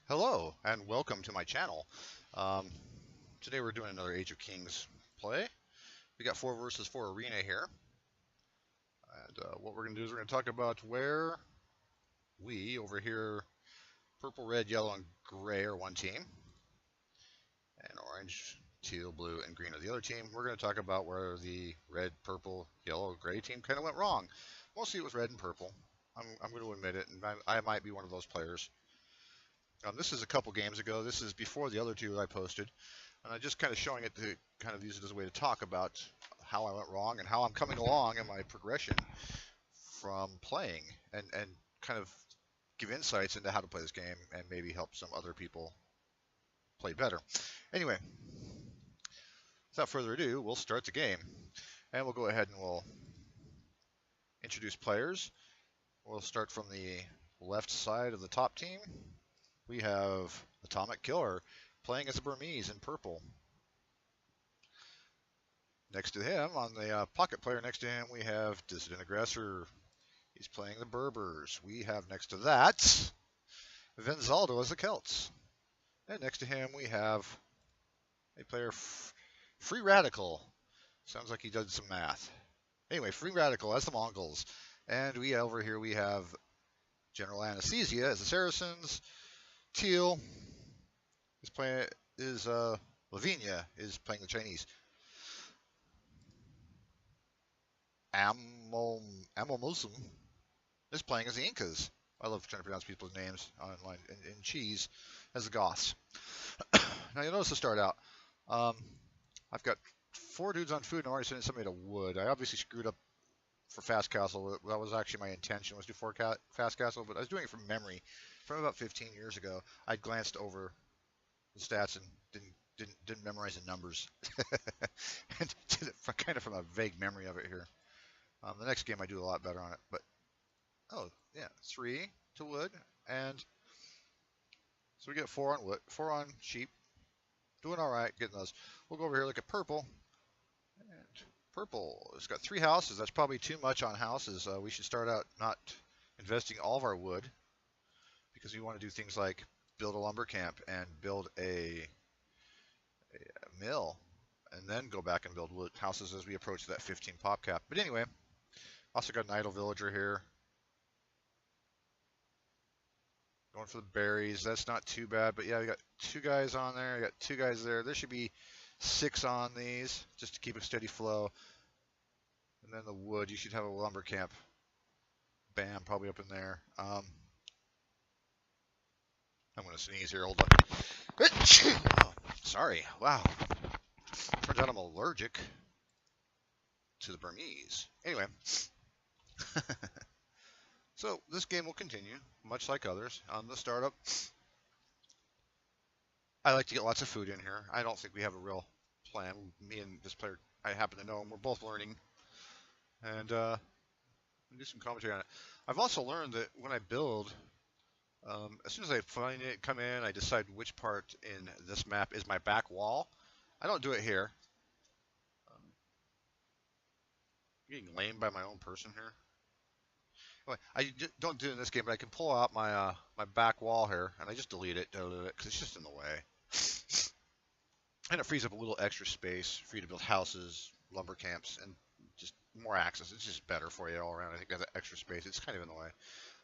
Hello and welcome to my channel. Um, Today we're doing another Age of Kings play. We got 4 versus 4 arena here. And what we're going to do is we're going to talk about where we, over here, purple, red, yellow, and gray are one team. And orange, teal, blue, and green are the other team. We're going to talk about where the red, purple, yellow, gray team kind of went wrong. Mostly it was red and purple. I'm going to admit it, and I might be one of those players. This is a couple games ago. This is before the other two that I posted. And I'm just kind of showing it to kind of use it as a way to talk about how I went wrong and how I'm coming along in my progression from playing and kind of give insights into how to play this game and maybe help some other people play better. Anyway, without further ado, we'll start the game. And we'll go ahead and we'll introduce players. We'll start from the left side of the top team. We have Atomic Killer playing as a Burmese in purple. Next to him, on the pocket player next to him, we have Dissident Aggressor. He's playing the Berbers. We have next to that Venzaldo as the Celts. And next to him, we have a player, Free Radical. Sounds like he did some math. Anyway, Free Radical as the Mongols. And over here we have General Anesthesia as the Saracens. Teal Lavinia is playing the Chinese. Amomosum is playing as the Incas. I love trying to pronounce people's names online. And Cheese as the Goths. Now you'll notice to start out, I've got 4 dudes on food and I'm already sending somebody to wood. I obviously screwed up for Fast Castle. That was actually my intention, was to do Fast Castle, but I was doing it from memory. From about 15 years ago, I glanced over the stats and didn't memorize the numbers, and did it kind of from a vague memory of it here. The next game I do a lot better on it, but oh yeah, 3 to wood, and so we get 4 on wood, 4 on sheep, doing all right, getting those. We'll go over here, look at purple, and purple has got 3 houses. That's probably too much on houses. We should start out not investing all of our wood, because we want to do things like build a lumber camp and build a mill, and then go back and build wood houses as we approach that 15 pop cap. But anyway, also got an idle villager here. Going for the berries. That's not too bad, but yeah, we got 2 guys on there. I got 2 guys there. There should be 6 on these, just to keep a steady flow. And then the wood, you should have a lumber camp. Bam, probably up in there. I'm going to sneeze here. Hold on. Oh, sorry. Wow. Turns out I'm allergic to the Burmese. Anyway. So this game will continue, much like others. On the startup, I like to get lots of food in here. I don't think we have a real plan. Me and this player, I happen to know him. We're both learning. And do some commentary on it. I've also learned that when I build, as soon as I find it, come in, I decide which part in this map is my back wall. I don't do it here. I'm getting lamed by my own person here. Anyway, I don't do it in this game, but I can pull out my my back wall here, and I just delete it because it's just in the way. And it frees up a little extra space for you to build houses, lumber camps, and just more access. It's just better for you all around. I think that extra space, it's kind of in the way.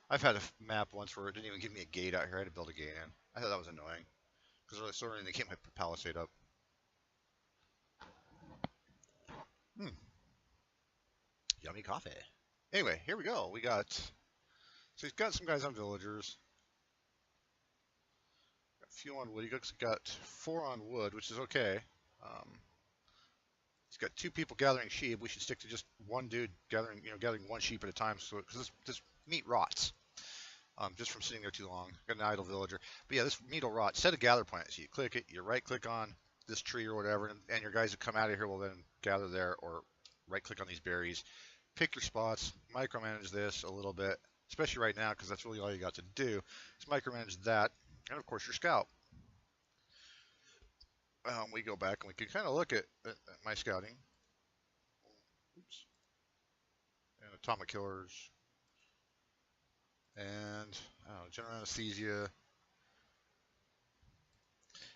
I've had a map once where it didn't even give me a gate out here. I had to build a gate in. I thought that was annoying, because really sort of they keep my palisade up. Yummy coffee. Anyway, here we go. We got, so he's got some guys on villagers. Got a few on wood. He got 4 on wood, which is okay. He's got 2 people gathering sheep. We should stick to just 1 dude gathering 1 sheep at a time, so because this meat rots. Just from sitting there too long. Got an idle villager. But yeah, this meat will rot. Set a gather point. So you click it, you right click on this tree or whatever, and your guys that come out of here will then gather there, or right click on these berries. Pick your spots, micromanage this a little bit, especially right now, because that's really all you got to do. Is micromanage that, and of course your scout. We go back and we can kind of look at my scouting. Oops. And Atomic Killers. And General Anesthesia.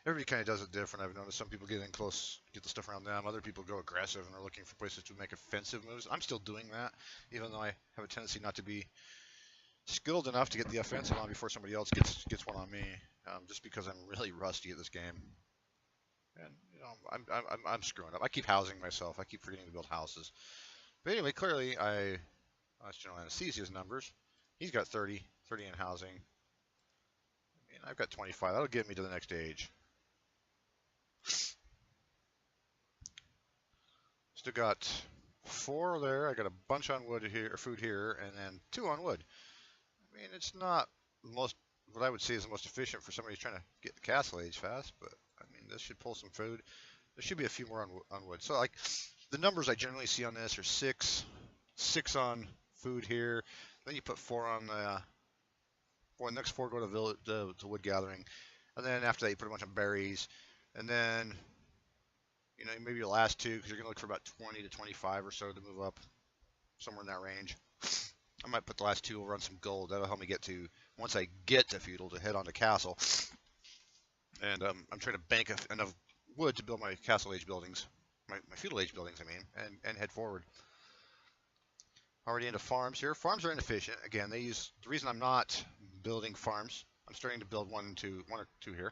everybody kind of does it different. I've noticed some people get in close, get the stuff around them. Other people go aggressive and are looking for places to make offensive moves. I'm still doing that, even though I have a tendency not to be skilled enough to get the offensive on before somebody else gets one on me, just because I'm really rusty at this game. And you know, I'm screwing up. I keep housing myself. I keep forgetting to build houses. But anyway, clearly that's General Anesthesia's numbers. He's got 30 in housing. And I've got 25. That'll get me to the next age. Still got 4 there. I got a bunch on wood here, or food here, and then 2 on wood. I mean, it's not most what I would say is the most efficient for somebody who's trying to get the castle age fast, but I mean, this should pull some food. There should be a few more on wood. So like the numbers I generally see on this are 6 on food here. Then you put 4 on the next 4 go to wood gathering, and then after that you put a bunch of berries, and then you know, maybe your last 2, because you're going to look for about 20 to 25 or so to move up, somewhere in that range. I might put the last 2 over on some gold. That'll help me get to, once I get to feudal, to head on to castle. And I'm trying to bank enough wood to build my castle age buildings, my feudal age buildings, I mean, and head forward. Already into farms here. Farms are inefficient. Again, the reason I'm not building farms, I'm starting to build 1 or 2 here.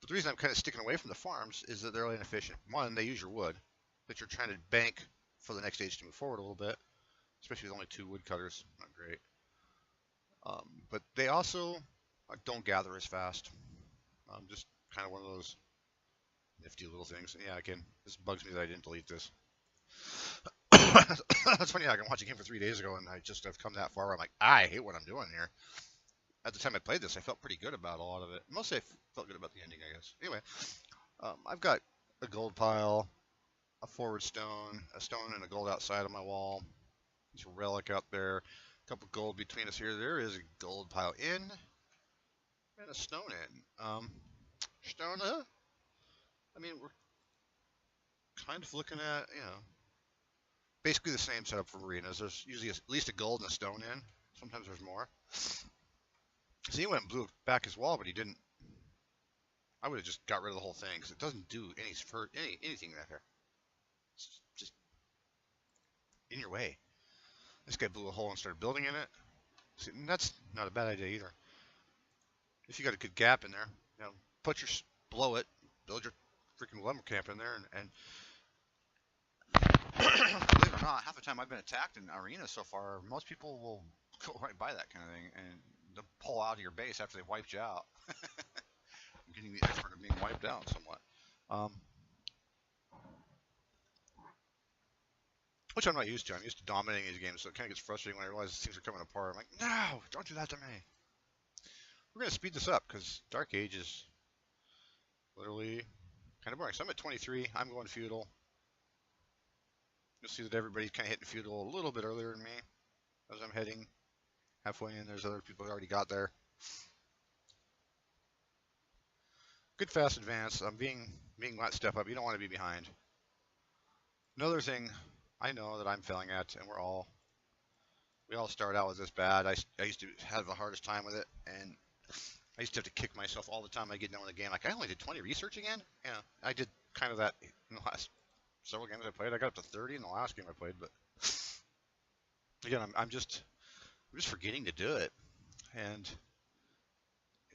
But the reason I'm kind of sticking away from the farms is that they're really inefficient. 1, they use your wood, but you're trying to bank for the next stage to move forward a little bit, especially with only 2 woodcutters. Not great. But they also don't gather as fast. Just kind of one of those nifty little things. Yeah, again, this bugs me that I didn't delete this. That's funny. I can watch a game for 3 days ago, and I've come that far. I'm like, I hate what I'm doing here. At the time I played this, I felt pretty good about a lot of it. Mostly I felt good about the ending, I guess. Anyway, I've got a gold pile, a forward stone, a stone and a gold outside on my wall. There's a relic out there, a couple gold between us here. There is a gold pile in, and a stone in. Stone, I mean, we're kind of looking at, you know, basically the same setup for arenas. There's usually at least a gold and a stone in. Sometimes there's more. So he went and blew back his wall, but he didn't. I would have just got rid of the whole thing because it doesn't do anything back there. It's just in your way. This guy blew a hole and started building in it. See, that's not a bad idea either. If you got a good gap in there, you know, blow it, build your freaking lumber camp in there, and believe it or not, half the time I've been attacked in arenas so far, most people will go right by that kind of thing and they'll pull out of your base after they've wiped you out. I'm getting the effort of being wiped out somewhat. Which I'm not used to. I'm used to dominating these games, so it kind of gets frustrating when I realize things are coming apart. I'm like, no, don't do that to me. We're going to speed this up because Dark Age is literally kind of boring. So I'm at 23. I'm going feudal. You'll see that everybody's kind of hitting feudal a little bit earlier than me as I'm heading halfway in. There's other people that already got there. Good fast advance. I'm being that step up. You don't want to be behind. Another thing I know that I'm failing at, and we all start out with this bad. I used to have the hardest time with it, and I used to have to kick myself all the time I get done with the game. Like, I only did 20 research again? Yeah, I did kind of that in the last several games I played. I got up to 30 in the last game I played, but again, I'm just forgetting to do it, and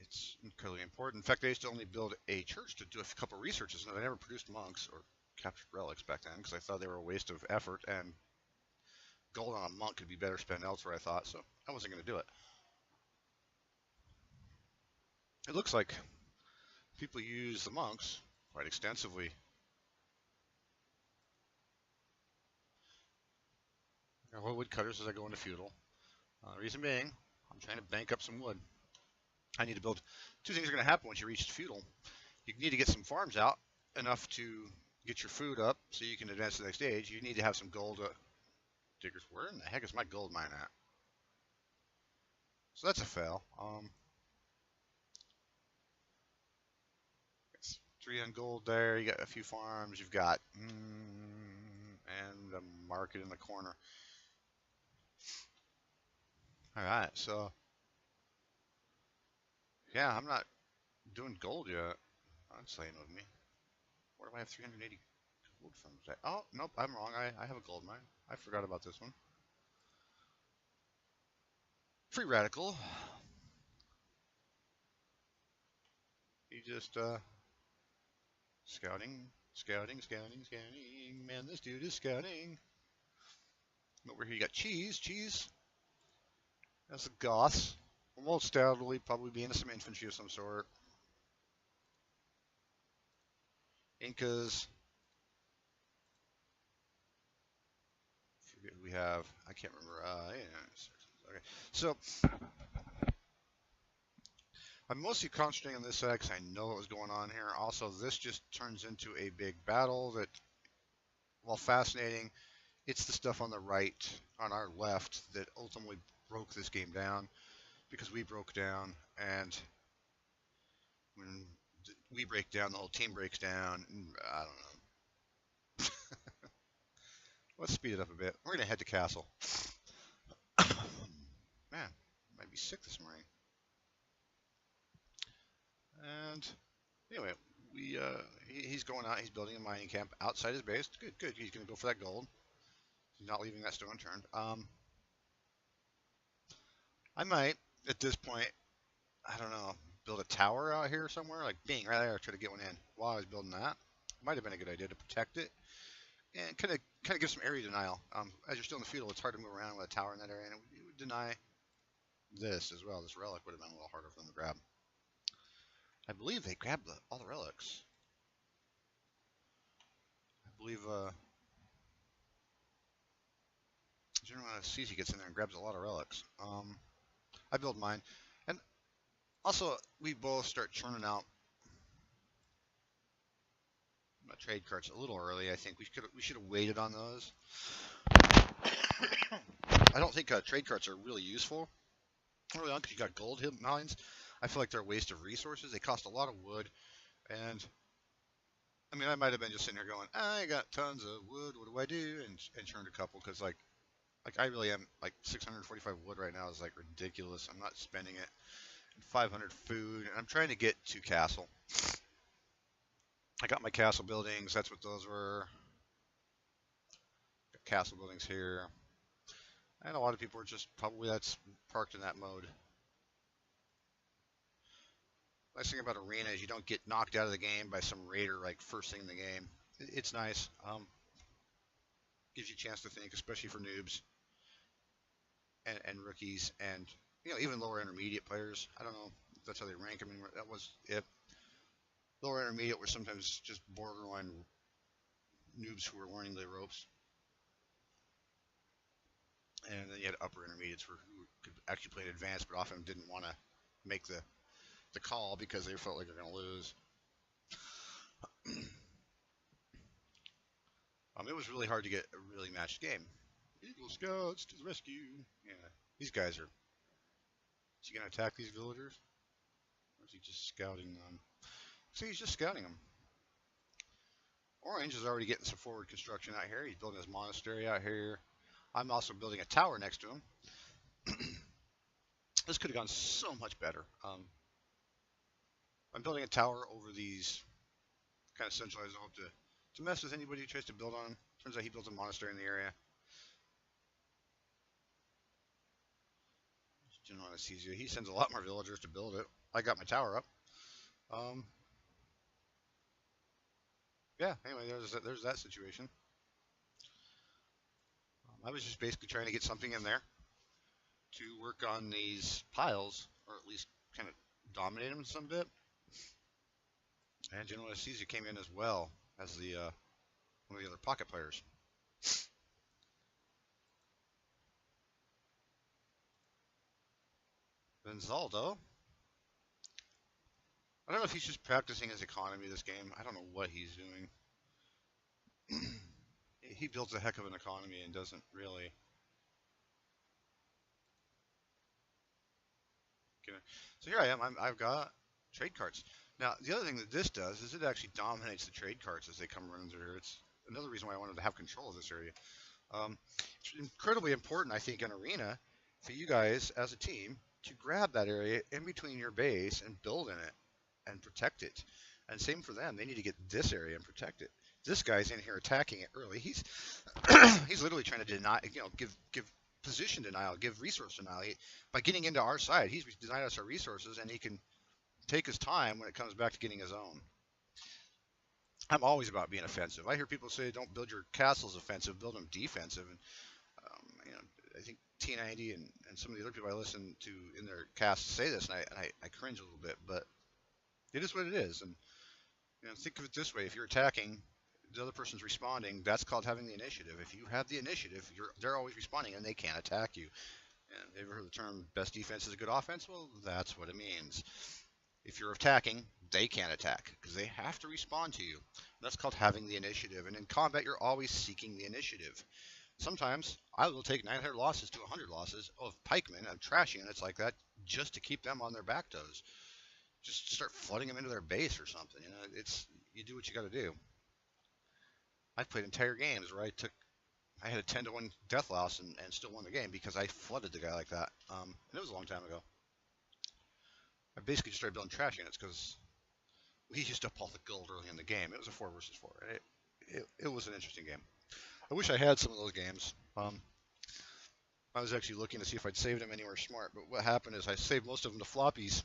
it's incredibly important. In fact, I used to only build a church to do a couple of researches, and I never produced monks or captured relics back then because I thought they were a waste of effort, and gold on a monk could be better spent elsewhere, I thought, so I wasn't going to do it. It looks like people use the monks quite extensively. I got woodcutters as I go into feudal. Reason being, I'm trying to bank up some wood. I need to build. 2 things are going to happen once you reach feudal. You need to get some farms out enough to get your food up so you can advance to the next stage. You need to have some gold diggers. Where in the heck is my gold mine at? So that's a fail. 3 on gold there. You got a few farms. You've got and a market in the corner. All right, so yeah, I'm not doing gold yet. That's slaying with me. Where do I have 380 gold from? Oh, nope, I'm wrong. I have a gold mine. I forgot about this one. Free radical. He just, scouting. Man, this dude is scouting. Over here you got Cheese. Cheese. That's the Goths. Most undoubtedly probably being some infantry of some sort. Incas. Forget who we have. I can't remember. Yeah. Okay. So I'm mostly concentrating on this side because I know what was going on here. Also, this just turns into a big battle that, while fascinating, it's the stuff on the right, on our left, that ultimately broke this game down, because we broke down, and when we break down, the whole team breaks down. I don't know. Let's speed it up a bit. We're going to head to castle. Man, might be sick this morning. And anyway, he's going out. He's building a mining camp outside his base. Good, good. He's going to go for that gold. He's not leaving that stone unturned. I might, at this point, I don't know, build a tower out here somewhere, like bing, right there, try to get one in. While I was building that, might have been a good idea to protect it and kind of give some area denial. As you're still in the feudal, it's hard to move around with a tower in that area, and it would deny this as well. This relic would have been a little harder for them to grab. I believe they grabbed all the relics. I believe General Anesthesia gets in there and grabs a lot of relics. I build mine, and also we both start churning out trade carts a little early. I think we should have waited on those. I don't think trade carts are really useful early on because you got gold mines. I feel like they're a waste of resources. They cost a lot of wood, and I mean, I might have been just sitting here going, I got tons of wood. What do I do? And churned a couple because like I really am like 645 wood right now is like ridiculous. I'm not spending it. And 500 food, and I'm trying to get to castle. I got my castle buildings. That's what those were. Got castle buildings here. And a lot of people are just probably that's parked in that mode. Nice thing about Arena is you don't get knocked out of the game by some raider like first thing in the game. It's nice. Gives you a chance to think, especially for noobs and rookies, and you know, even lower intermediate players. I don't know if that's how they rank. I mean, that was it. Lower intermediate were sometimes just borderline noobs who were learning the ropes. And then you had upper intermediates who could actually play in advanced, but often didn't want to make the call because they felt like they're going to lose. It was really hard to get a really matched game. Eagle Scouts to the rescue. Yeah, these guys are... Is he going to attack these villagers? Or is he just scouting them? See, he's just scouting them. Orange is already getting some forward construction out here. He's building his monastery out here. I'm also building a tower next to him. This could have gone so much better. I'm building a tower over these kind of centralized. I hope to mess with anybody who tries to build on him. Turns out he built a monastery in the area. General Anesthesia. He sends a lot more villagers to build it. I got my tower up. Yeah, anyway, there's that situation. I was just basically trying to get something in there to work on these piles, or at least kind of dominate them some bit. And General Anesthesia came in as well as the one of the other pocket players. Benzaldo. I don't know if he's just practicing his economy this game. I don't know what he's doing. He builds a heck of an economy and doesn't really. So here I am. I've got trade carts. Now, the other thing that this does is it actually dominates the trade carts as they come running through here. It's another reason why I wanted to have control of this area. It's incredibly important, I think, in Arena for you guys as a team to grab that area in between your base and build in it and protect it. And same for them. They need to get this area and protect it. This guy's in here attacking it early. He's he's literally trying to deny, give position denial, give resource denial. By getting into our side, he's denied us our resources, and he can take his time when it comes back to getting his own. I'm always about being offensive. I hear people say, "Don't build your castles offensive, build them defensive." And I think T90 and some of the other people I listen to in their casts say this, and I cringe a little bit, but it is what it is. And think of it this way: if you're attacking, the other person's responding. That's called having the initiative. If you have the initiative, they're always responding, and they can't attack you. And ever heard the term "best defense is a good offense"? Well, that's what it means. If you're attacking, they can't attack because they have to respond to you. That's called having the initiative. And in combat, you're always seeking the initiative. Sometimes I will take 900 losses to 100 losses of pikemen. I'm trashing units like that just to keep them on their back toes. Just start flooding them into their base or something. You do what you got to do. I've played entire games where I had a 10-1 death loss and still won the game because I flooded the guy like that. And it was a long time ago. I basically just started building trash units because we used up all the gold early in the game. It was a 4 versus 4. It was an interesting game. I wish I had some of those games. I was actually looking to see if I'd saved them anywhere smart, but what happened is I saved most of them to floppies.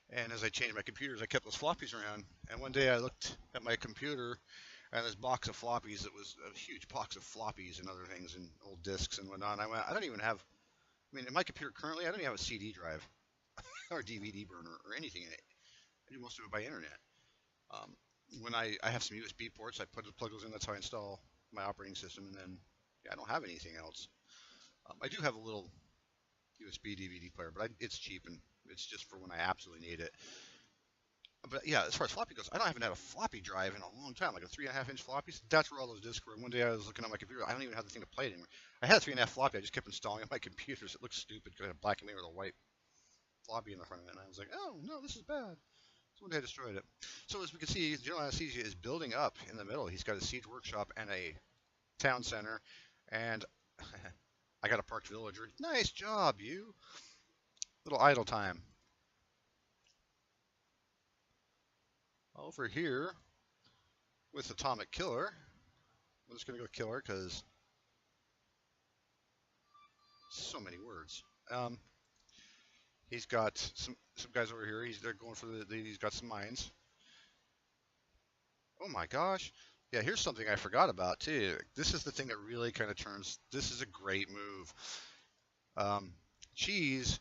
And as I changed my computers, I kept those floppies around. And one day I looked at my computer and this box of floppies. It was a huge box of floppies and other things and old discs and whatnot. And I went, I don't even have, in my computer currently, I don't even have a CD drive or DVD burner or anything in it. I do most of it by internet. When I have some USB ports, I plug those in. That's how I install my operating system. And then I don't have anything else. I do have a little USB DVD player, but it's cheap and it's just for when I absolutely need it. But yeah, as far as floppy goes, I haven't had a floppy drive in a long time, like a 3.5-inch floppy. That's where all those discs were. One day I was looking at my computer. I don't even have the thing to play it anymore. I had a 3.5 floppy. I just kept installing on my computers. It looked stupid because I had black and white with a white floppy in the front of it. And I was like, oh, no, this is bad. So one day I destroyed it. So as we can see, General Anesthesia is building up in the middle. He's got a siege workshop and a town center. And I got a parked villager. Nice job, you. Little idle time. Over here with Atomic Killer. I'm just going to go Killer because so many words. He's got some guys over here. They're going for he's got some mines. Oh my gosh. Yeah, here's something I forgot about too. This is the thing that really kind of turns. This is a great move. Cheese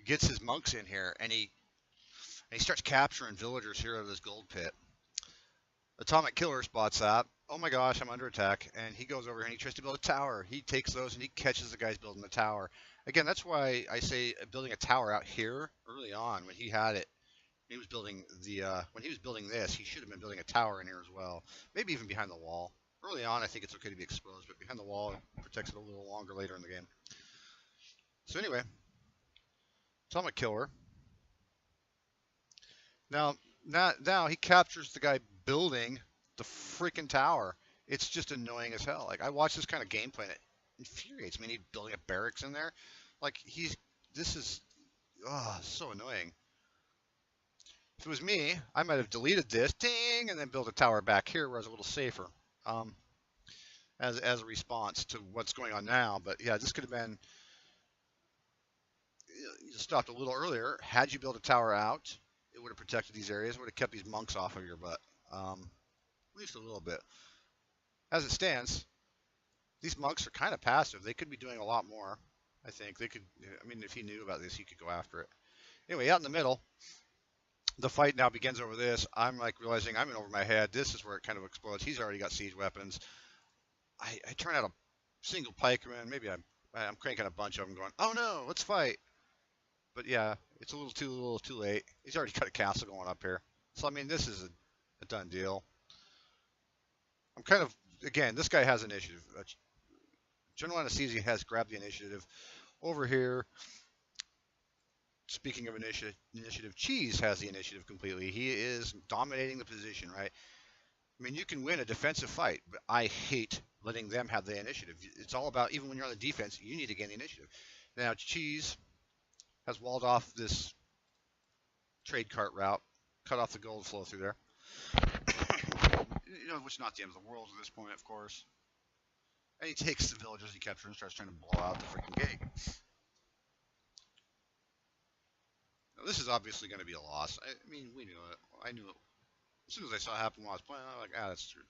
gets his monks in here, and he starts capturing villagers here out of this gold pit. Atomic Killer spots that. Oh my gosh, I'm under attack. And he goes over here and he tries to build a tower. He takes those and he catches the guys building the tower. Again, that's why I say building a tower out here early on when he had it. He was building when he was building this, he should have been building a tower in here as well. Maybe even behind the wall. Early on, I think it's okay to be exposed, but behind the wall, it protects it a little longer later in the game. So anyway, Atomic Killer. Now he captures the guy building the freaking tower. It's just annoying as hell. Like, I watch this kind of gameplay and it infuriates me. He's building a barracks in there. Like, this is so annoying. If it was me, I might have deleted this, ding, and then built a tower back here where I was a little safer, as a response to what's going on now. But yeah, this could have been stopped a little earlier. Had you built a tower out, it would have protected these areas, would have kept these monks off of your butt, at least a little bit. As it stands, these monks are kind of passive. They could be doing a lot more. I think they could. I mean, if he knew about this, he could go after it. Anyway, out in the middle, the fight now begins over this. I'm like realizing I'm in over my head. This is where it kind of explodes. He's already got siege weapons. I turn out a single pikeman. Maybe I'm cranking a bunch of them going, oh no, let's fight. But yeah, it's a little too late. He's already got a castle going up here. So I mean, this is a done deal. I'm kind of, again, this guy has initiative. General Anesthesia has grabbed the initiative. Over here, speaking of initiative, Cheese has the initiative completely. He is dominating the position, right? I mean, you can win a defensive fight, but I hate letting them have the initiative. It's all about, even when you're on the defense, you need to gain the initiative. Now, Cheese has walled off this trade cart route. cut off the gold flow through there. You know, which is not the end of the world at this point, of course. And he takes the villagers he captured and starts trying to blow out the freaking gate. Now, this is obviously going to be a loss. I mean, we knew it. I knew it. As soon as I saw it happen while I was playing, I was like, that's true.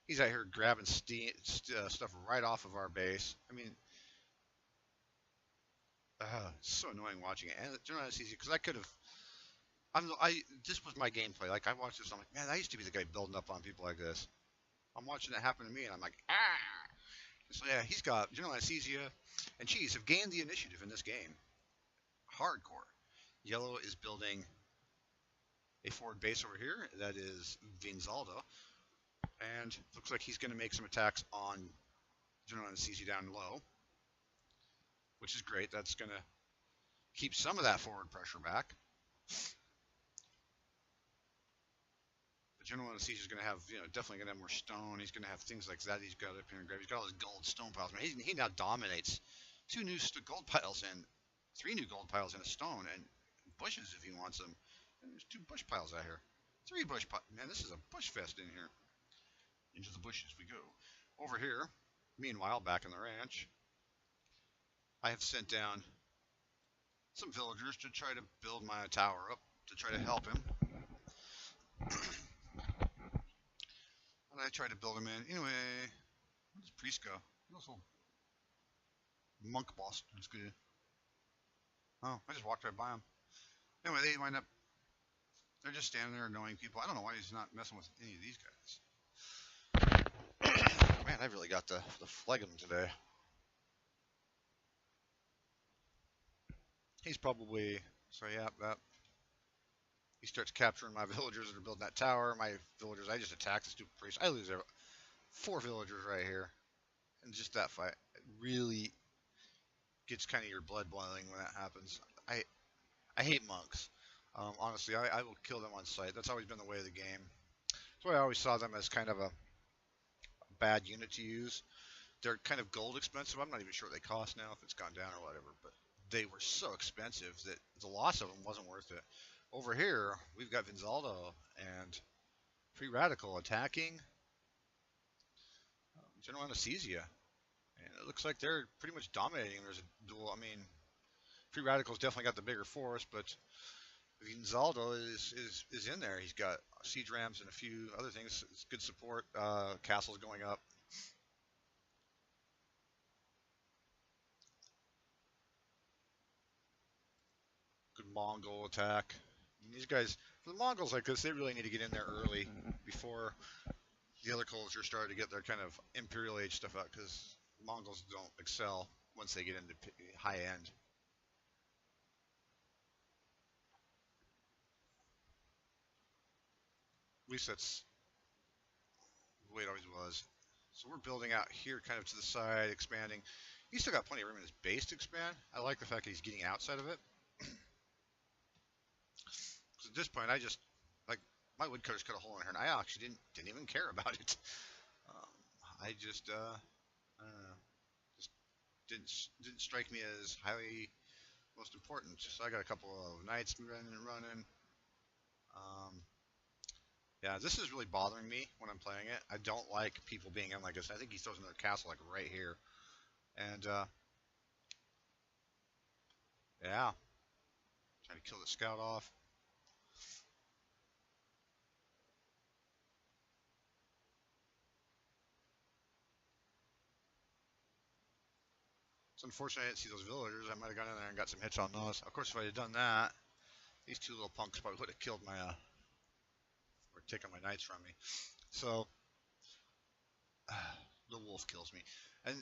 He's out here grabbing stuff right off of our base. I mean, it's so annoying watching it. And it's not as easy because I could have. This was my gameplay. Like I watched this, I'm like, man, I used to be the guy building up on people like this. I'm watching it happen to me, and I'm like, ah. So yeah, he's got General Anesthesia and Cheese have gained the initiative in this game. Hardcore. Yellow is building a forward base over here. That is Vinzaldo. And looks like he's going to make some attacks on General Anesthesia down low, which is great. That's going to keep some of that forward pressure back. But General Anesthesia is going to have, definitely going to have more stone. He's going to have things like that. He's got up here in grave. He's got all his gold stone piles. I mean, he now dominates 2 new gold piles and 3 new gold piles and a stone and bushes if he wants them. And there's 2 bush piles out here. 3 bush piles. Man, this is a bush fest in here. Into the bushes we go. Over here, meanwhile, back in the ranch, I have sent down some villagers to try to build my tower up, to try to help him. And I tried to build him in. Anyway, where does Priest go? Those little monk boss. That's good. Oh, I just walked right by him. Anyway, they wind up, they're just standing there annoying people. I don't know why he's not messing with any of these guys. Man, I really got the phlegm today. He's probably, so yeah, that. He starts capturing my villagers that are building that tower. My villagers, I just attack the stupid priest. I lose 4 villagers right here. And just that fight, it really gets kind of your blood boiling when that happens. I hate monks. Honestly, I will kill them on sight. That's always been the way of the game. That's why I always saw them as kind of a bad unit to use. They're kind of gold expensive. I'm not even sure what they cost now, if it's gone down or whatever. But they were so expensive that the loss of them wasn't worth it. Over here, we've got Vinzaldo and Free Radical attacking General Anesthesia. And it looks like they're pretty much dominating. There's a duel. I mean, Free Radical's definitely got the bigger force, but Vinzaldo is in there. He's got siege rams and a few other things. It's good support. Castle's going up. Good Mongol attack. And these guys, for the Mongols like this, they really need to get in there early before the other cultures start to get their kind of Imperial Age stuff out, because Mongols don't excel once they get into high end. At least that's the way it always was. So we're building out here kind of to the side, expanding. He's still got plenty of room in his base to expand. I like the fact that he's getting outside of it. Because at this point, I just, like, my woodcutters cut a hole in her, and I actually didn't even care about it. I just, I don't know, just didn't strike me as highly most important. So I got a couple of knights running. Yeah, this is really bothering me when I'm playing it. I don't like people being in like this. I think he throws another castle like right here. And, yeah. Trying to kill the scout off. It's unfortunate I didn't see those villagers. I might have gone in there and got some hits on those. Of course, if I had done that, these 2 little punks probably would have killed my, or taken my knights from me. So, the wolf kills me. And,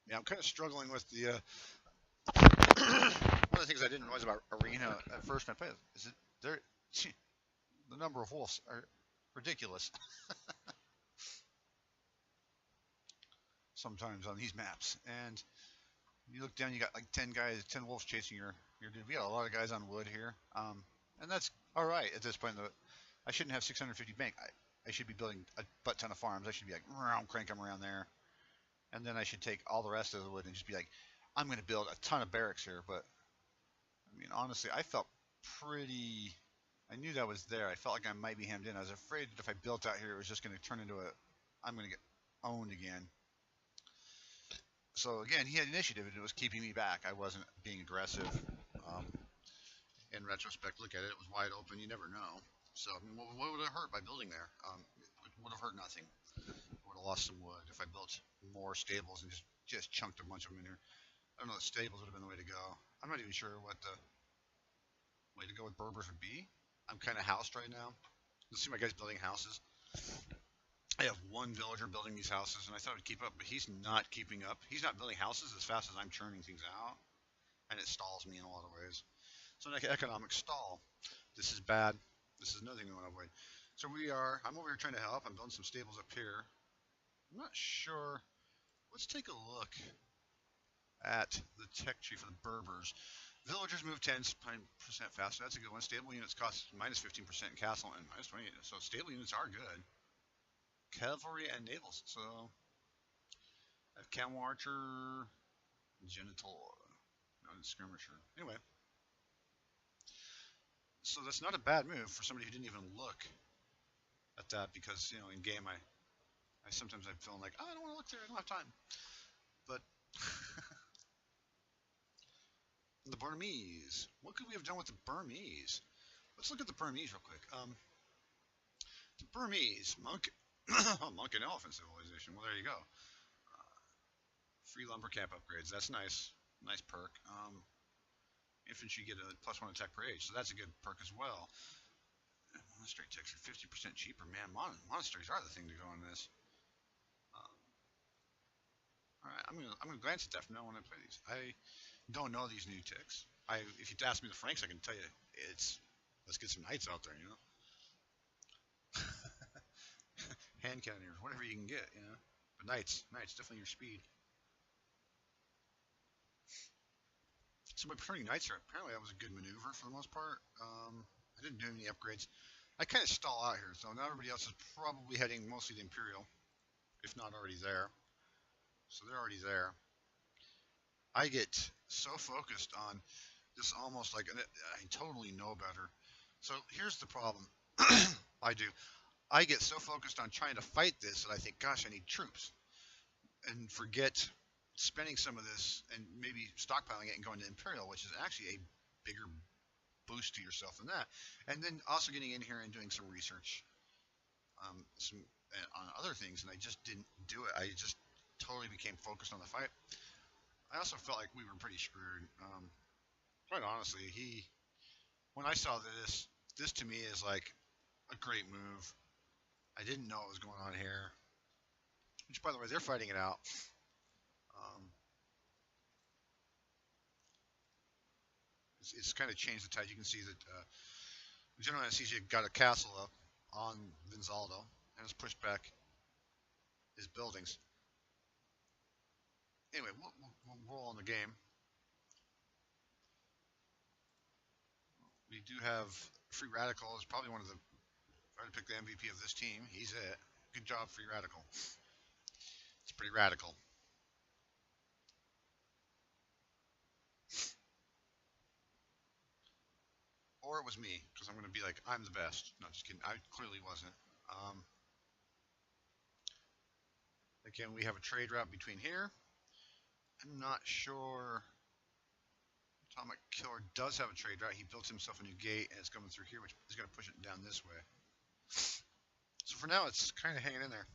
yeah, I'm kind of struggling with the, one of the things I didn't realize about Arena at first when I played is that the number of wolves are ridiculous. Sometimes on these maps. And you look down, you got like 10 wolves chasing your dude. We got a lot of guys on wood here. And that's all right at this point. I shouldn't have 650 bank. I should be building a butt ton of farms. I should be like, crank them around there. And then I should take all the rest of the wood and just be like, I'm going to build a ton of barracks here. But, I mean, honestly, I felt pretty. I knew that was there. I felt like I might be hemmed in. I was afraid that if I built out here, it was just going to turn into a. I'm going to get owned again. So again, he had initiative, and it was keeping me back. I wasn't being aggressive. Um, In retrospect, look at it. It was wide open. You never know. So, I mean, what would it hurt by building there? It would have hurt nothing. I would have lost some wood if I built more stables and just chunked a bunch of them in here. I don't know. The stables would have been the way to go. I'm not even sure what the way to go with Berbers would be. I'm kind of housed right now. Let's see my guys building houses. I have one villager building these houses, and I thought I'd keep up, but he's not keeping up. He's not building houses as fast as I'm churning things out, and it stalls me in a lot of ways. So an economic stall. This is bad. This is another thing we want to avoid. So I'm over here trying to help. I'm building some stables up here. I'm not sure. Let's take a look at the tech tree for the Berbers. Villagers move 10% faster. That's a good one. Stable units cost minus 15% in castle and minus 20. So stable units are good. Cavalry and navals. So I have camel archer, genital, not a skirmisher. Anyway, so that's not a bad move for somebody who didn't even look at that, because in game I sometimes I'm feeling like, oh, I don't want to look there. I don't have time. But the Burmese. What could we have done with the Burmese? Let's look at the Burmese real quick. The Burmese monk, monk and elephant civilization. Well, there you go. Free lumber camp upgrades. That's nice. Nice perk. Infantry get a +1 attack per age, so that's a good perk as well. Monastery techs are 50% cheaper. Man, monasteries are the thing to go on this. All right, I'm gonna glance at that from now when I play these. I don't know these new ticks. If you ask me the Franks, I can tell you let's get some knights out there, hand cannoneers, whatever you can get, But knights, definitely your speed. So by turning knights here, apparently that was a good maneuver for the most part. I didn't do any upgrades. I kind of stall out here, so now everybody else is probably heading mostly to Imperial, if not already there. So they're already there. I get so focused on this, almost like I totally know better. So here's the problem. I get so focused on trying to fight this that I think, gosh, I need troops, and forget spending some of this and maybe stockpiling it and going to Imperial, which is actually a bigger boost to yourself than that. And then also getting in here and doing some research on other things, and I just didn't do it. I just totally became focused on the fight. I also felt like we were pretty screwed. Quite honestly, when I saw this to me is like a great move. I didn't know what was going on here. Which, by the way, they're fighting it out. It's kind of changed the tide. You can see that General Anesthesia got a castle up on Vinzaldo and has pushed back his buildings. Anyway, we'll roll on the game. We do have Free Radical is probably one of the. If I had to pick the MVP of this team, he's it. Good job, Free Radical. It's pretty radical. Or it was me, because I'm going to be like, I'm the best. No, just kidding. I clearly wasn't. Again, we have a trade route between here. I'm not sure. Atomic Killer does have a trade route. He built himself a new gate, and it's coming through here, which is going to push it down this way. So for now, it's kind of hanging in there.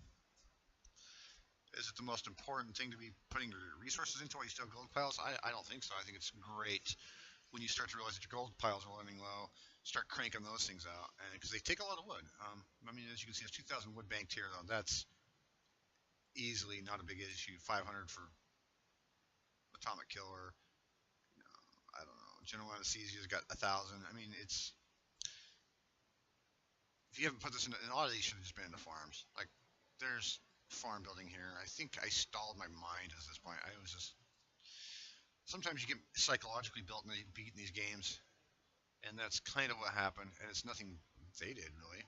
Is it the most important thing to be putting your resources into while you still have gold piles? I don't think so. I think it's great when you start to realize that your gold piles are running low. Start cranking those things out, and because they take a lot of wood. I mean, as you can see, there's 2,000 wood banked here, though. That's easily not a big issue. 500 for Atomic Killer. I don't know. General Anesthesia's got 1,000. I mean, it's. If you haven't put this in a lot of these should have just been in the farms. Like, there's farm building here. I think I stalled my mind at this point. I was just. Sometimes you get psychologically built and beat in these games, and that's kind of what happened. And it's nothing they did really.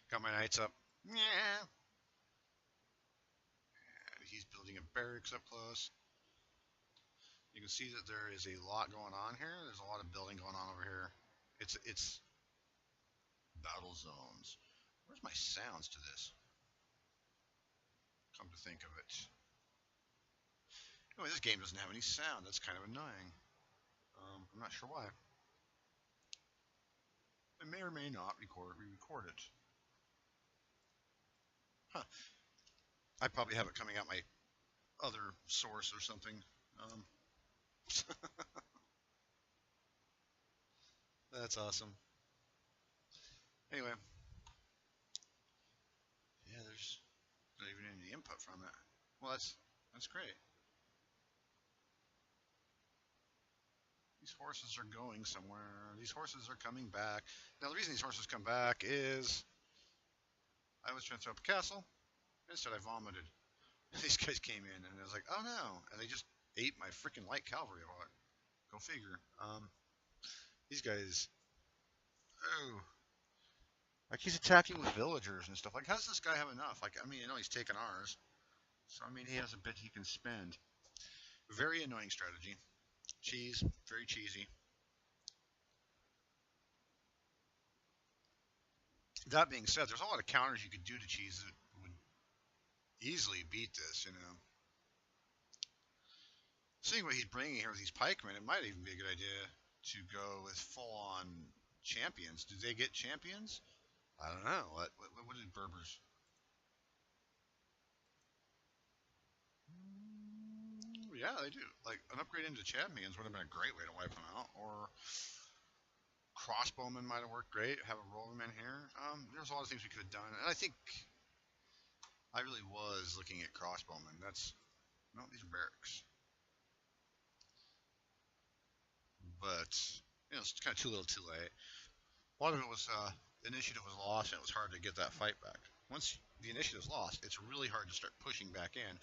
Got my knights up. Yeah. And he's building a barracks up close. You can see that there is a lot going on here. There's a lot of building going on over here. It's battle zones. Where's my sounds to this? Come to think of it. Anyway, this game doesn't have any sound. That's kind of annoying. I'm not sure why. It may or may not re-record it. Huh. I probably have it coming out my other source or something. That's awesome. Anyway. Yeah, there's not even any input from it. Well, that's great. These horses are going somewhere. These horses are coming back. Now, the reason these horses come back is I was trying to throw up a castle. Instead, I vomited. These guys came in, and I was like, oh no. And they just ate my freaking light cavalry. Go figure. These guys. Oh. Like, he's attacking with villagers and stuff. Like, how does this guy have enough? Like, I mean, you know, he's taking ours. So, I mean, he has a bit he can spend. Very annoying strategy. Cheese. Very cheesy. That being said, there's a lot of counters you could do to cheese that would easily beat this, you know. Seeing what he's bringing here with these pikemen, it might even be a good idea to go with full-on champions. Do they get champions? I don't know. What did Berbers? Yeah, they do. Like, an upgrade into champions would have been a great way to wipe them out. Or crossbowmen might have worked great. Have a rollman here. There's a lot of things we could have done. And I think I really was looking at crossbowmen. No, these are barracks. But, you know, it's kind of too little too late. A lot of it was, the initiative was lost, and it was hard to get that fight back. Once the initiative is lost, it's really hard to start pushing back in,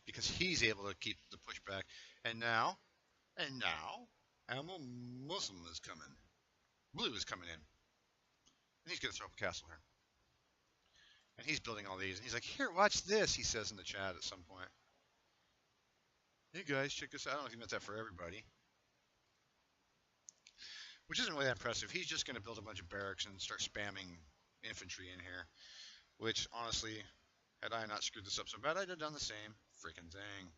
because he's able to keep the push back. And now, Amel Muslim is coming. Blue is coming in. And he's going to throw up a castle here. And he's building all these. And he's like, here, watch this, he says in the chat at some point. Hey guys, check this out. I don't know if he meant that for everybody. Which isn't really that impressive. He's just going to build a bunch of barracks and start spamming infantry in here. Which, honestly, had I not screwed this up so bad, I'd have done the same freaking thing.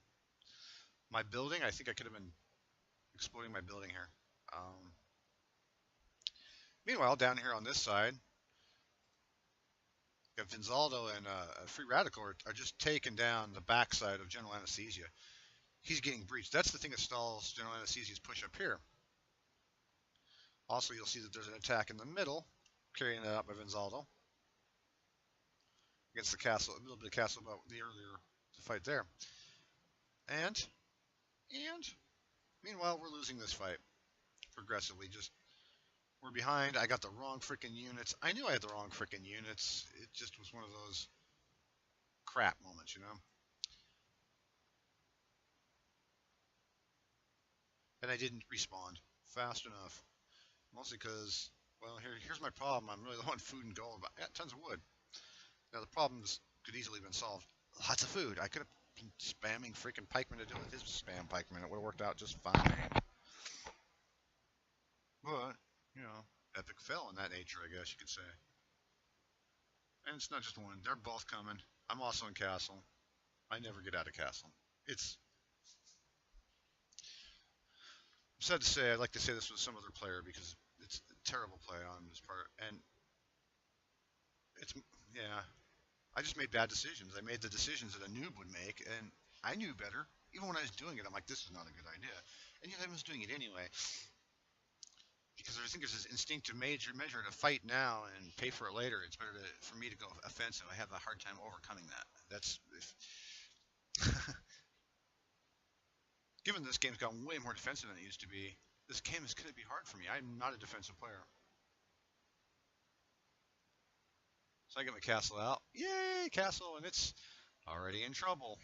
My building, I think I could have been exploiting my building here. Meanwhile, down here on this side, got Vinzaldo and Free Radical are just taking down the backside of General Anesthesia. He's getting breached. That's the thing that stalls General Anesthesia's push up here. Also, you'll see that there's an attack in the middle, carrying that out by Vinzaldo. Against the castle, a little bit of castle about the earlier fight there. And, meanwhile, we're losing this fight progressively. We're behind. I got the wrong freaking units. I knew I had the wrong freaking units. It just was one of those crap moments, you know? And I didn't respond fast enough. Mostly because, well, here's my problem. I'm really low on food and gold, but I got tons of wood. Now, the problems could easily have been solved. Lots of food. I could have been spamming freaking pikemen to do with his spam pikemen. It would have worked out just fine. But, you know, epic fail in that nature, I guess you could say. And it's not just one. They're both coming. I'm also in castle. I never get out of castle. It's sad to say. I'd like to say this with some other player because it's a terrible play on this part. And it's, yeah, I just made bad decisions. I made the decisions that a noob would make, and I knew better. Even when I was doing it, I'm like, this is not a good idea. And yet I was doing it anyway. Because I think there's this instinctive measure to fight now and pay for it later. It's better for me to go offensive. I have a hard time overcoming that. Given this game's gotten way more defensive than it used to be, this game is going to be hard for me. I'm not a defensive player. So I get my castle out. Yay, castle, and it's already in trouble.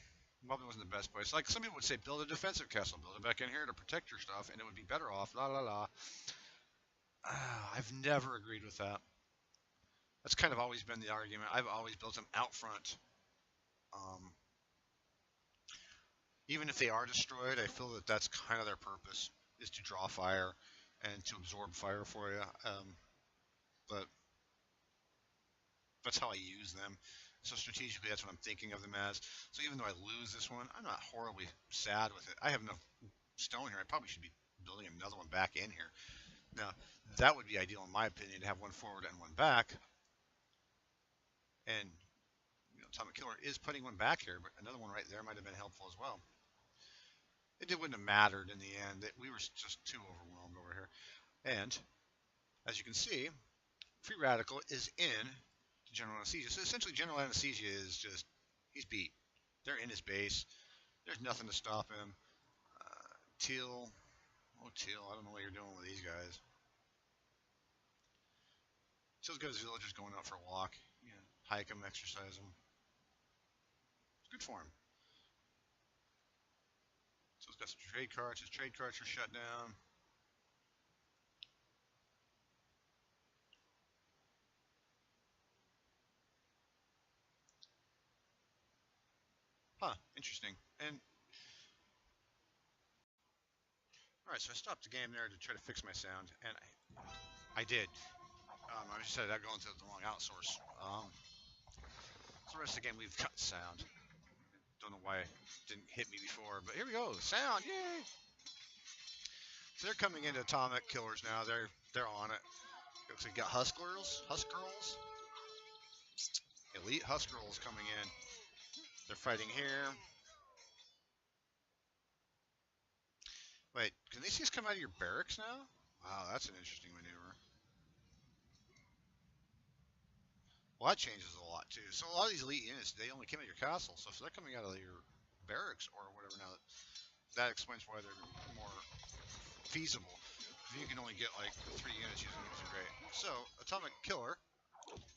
Probably wasn't the best place. Like some people would say, build a defensive castle, build it back in here to protect your stuff, and it would be better off, la la la. I've never agreed with that. That's kind of always been the argument. I've always built them out front. even if they are destroyed, I feel that that's kind of their purpose, is to draw fire and to absorb fire for you. But that's how I use them. So strategically, that's what I'm thinking of them as. So even though I lose this one, I'm not horribly sad with it. I have enough stone here. I probably should be building another one back in here. Now, that would be ideal in my opinion, to have one forward and one back. And Atomic Killer is putting one back here, but another one right there might have been helpful as well. It wouldn't have mattered in the end. We were just too overwhelmed over here. And as you can see, Free Radical is in General Anesthesia. So essentially, General Anesthesia is just, he's beat. They're in his base. There's nothing to stop him. Teal, oh Teal, I don't know what you're doing with these guys. Teal's got his villagers going out for a walk. Yeah, hike them, exercise them. It's good for him. So he's got some trade carts. His trade carts are shut down. Huh, interesting. And alright, so I stopped the game there to try to fix my sound, and I did. I just said I'd go into the wrong outsource. So the rest of the game we've got sound. Don't know why it didn't hit me before, but here we go. Sound, yay! So they're coming into Atomic Killers now. They're on it. Looks like we got Husklers, Elite Husklers coming in. They're fighting here. Wait, can these things come out of your barracks now? Wow, that's an interesting maneuver. Well, that changes a lot too. So a lot of these elite units, they only came out of your castle. So if they're coming out of your barracks or whatever now, that explains why they're more feasible. If you can only get like 3 units using these are great. So Atomic Killer,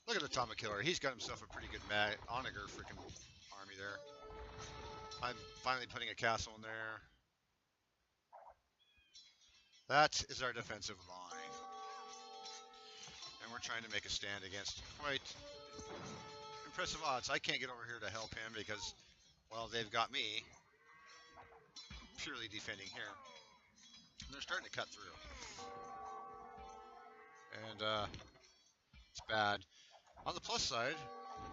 look at Atomic Killer. He's got himself a pretty good Onager freaking army there. I'm finally putting a castle in there. That is our defensive line. And we're trying to make a stand against quite impressive odds. I can't get over here to help him because, well, they've got me purely defending here. And they're starting to cut through. And it's bad. On the plus side,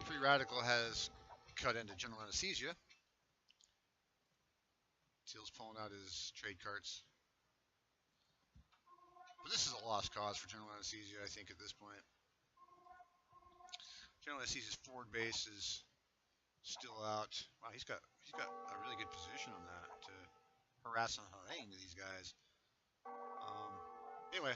Free Radical has cut into General Anesthesia. Teal's pulling out his trade carts. But this is a lost cause for General Anesthesia, I think, at this point. General Anesthesia's forward base is still out. Wow, he's got a really good position on that to harass and harangue these guys. Anyway,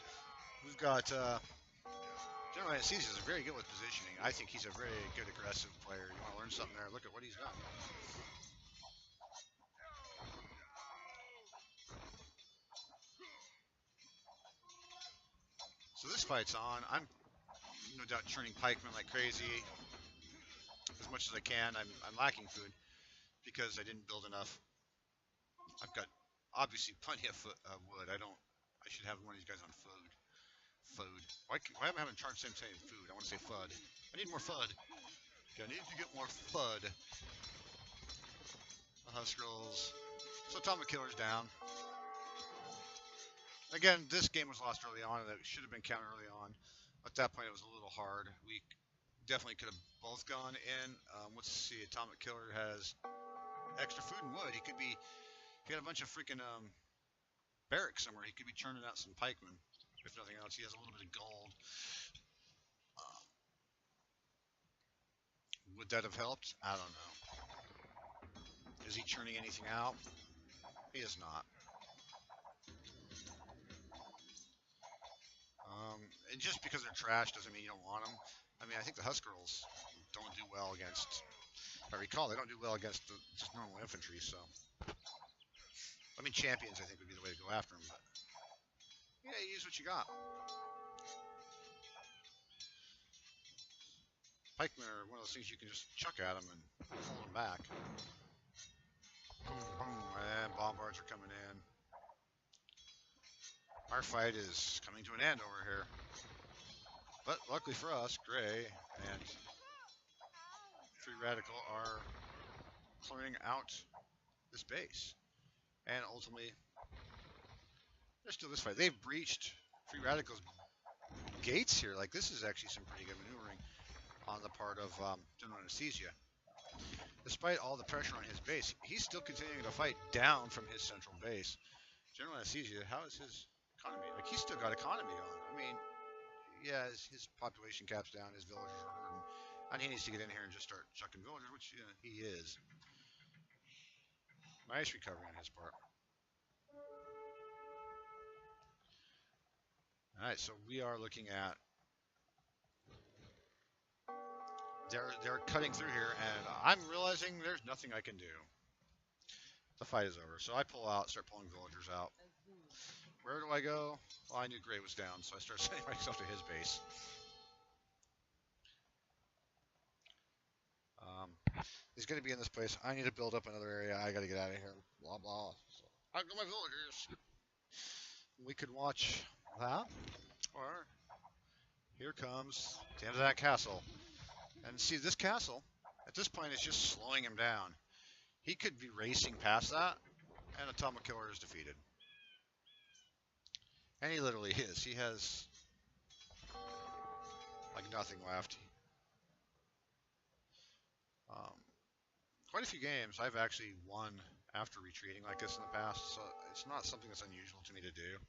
we've got General Anesthesia is very good with positioning. I think he's a very good aggressive player. You want to learn something there? Look at what he's done. So this fight's on. I'm no doubt churning pikemen like crazy as much as I can. I'm lacking food because I didn't build enough. I've got obviously plenty of wood. I should have one of these guys on food. Why am I having a hard time saying food? I want to say FUD. I need more FUD. Okay, I need to get more FUD. The Huskrulls. So Atomic Killer's down. Again, this game was lost early on, and it should have been counted early on. At that point, it was a little hard. We definitely could have both gone in. Let's see. Atomic Killer has extra food and wood. He had a bunch of freaking barracks somewhere. He could be churning out some pikemen. If nothing else, he has a little bit of gold. Would that have helped? I don't know. Is he churning anything out? He is not. And just because they're trash doesn't mean you don't want them. I mean, I think the Huskrulls don't do well against, if I recall, they don't do well against just normal infantry, so. I mean, champions, I think, would be the way to go after them, but. Yeah, you use what you got. Pikemen are one of those things you can just chuck at them and hold them back. Boom, boom, and bombards are coming in. Our fight is coming to an end over here. But luckily for us, Gray and Free Radical are clearing out this base. And ultimately, there's still this fight. They've breached Free Radical's gates here. Like, this is actually some pretty good maneuvering on the part of General Anesthesia. Despite all the pressure on his base, he's still continuing to fight down from his central base. General Anesthesia, how is his economy? Like, he's still got economy going. I mean, yeah, his population cap's down, his villagers are hurting, and he needs to get in here and just start chucking villagers, which he is. Nice recovery on his part. All right, so we are looking at they're cutting through here, and I'm realizing there's nothing I can do. The fight is over, so I pull out, start pulling villagers out. Where do I go? Well, I knew Gray was down, so I started sending myself to his base. He's going to be in this place. I need to build up another area. I got to get out of here. Blah, blah. So I got my villagers. We could watch that, or here comes the end of that castle. And see, this castle, at this point, is just slowing him down. He could be racing past that, and Atomic Killer is defeated. And he literally is. He has, like, nothing left. Quite a few games I've actually won after retreating like this in the past, so it's not something that's unusual to me to do.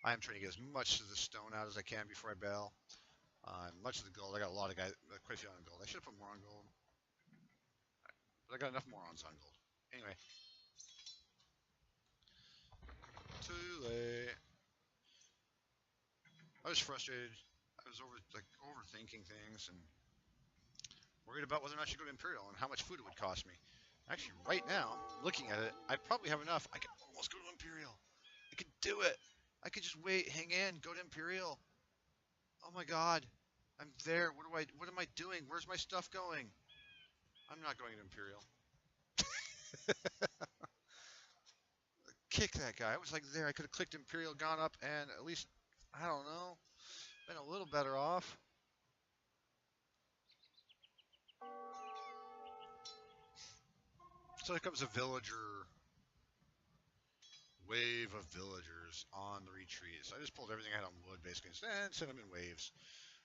I am trying to get as much of the stone out as I can before I bail. Much of the gold. I got a lot of guys, quite a few on gold. I should have put more on gold, but I got enough morons on gold. Anyway, too late. I was frustrated. I was overthinking things and worried about whether or not I should go to Imperial and how much food it would cost me. Actually, right now, looking at it, I probably have enough. I could almost go to Imperial. I could do it. I could just wait, hang in, go to Imperial. Oh my God, I'm there. What am I doing? Where's my stuff going? I'm not going to Imperial. Kick that guy. I was like there. I could have clicked Imperial, gone up, and at least, I don't know, been a little better off. So here comes a villager wave of villagers on the retreat. So I just pulled everything I had on wood, basically, and sent them in waves.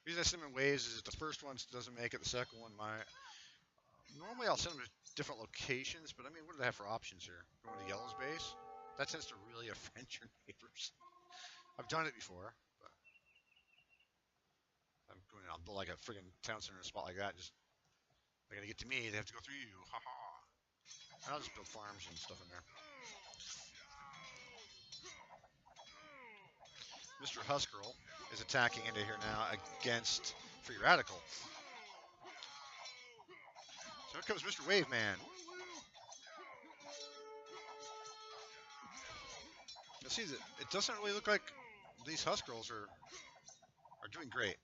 The reason I send them in waves is if the first one doesn't make it, the second one might. Normally I'll send them to different locations, but I mean, what do they have for options here? Going to Yellow's base? That tends to really offend your neighbors. I've done it before, but I'm going out and build like a friggin' town center in a spot like that. Just they're gonna get to me, they have to go through you. Ha ha. And I'll just build farms and stuff in there. Mr. Huskerl is attacking into here now against Free Radical. So here comes Mr. Waveman. You'll see that it doesn't really look like these Huskerls are doing great.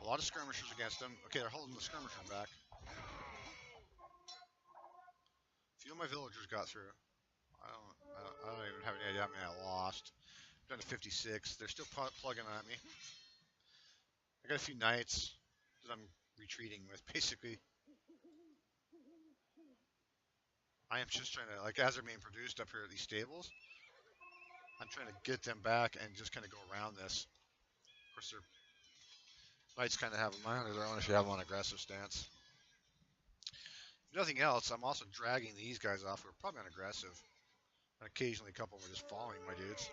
A lot of skirmishers against them. Okay, they're holding the skirmisher back. A few of my villagers got through. I don't even have any idea how many I lost. I'm down to 56. They're still plugging at me. I got a few knights that I'm retreating with, basically. I am just trying to, like, as they're being produced up here at these stables, I'm trying to get them back and just kind of go around this. Of course, their knights kind of have them on their own if you have them on aggressive stance. If nothing else, I'm also dragging these guys off who are probably on aggressive. And occasionally a couple were just following my dudes.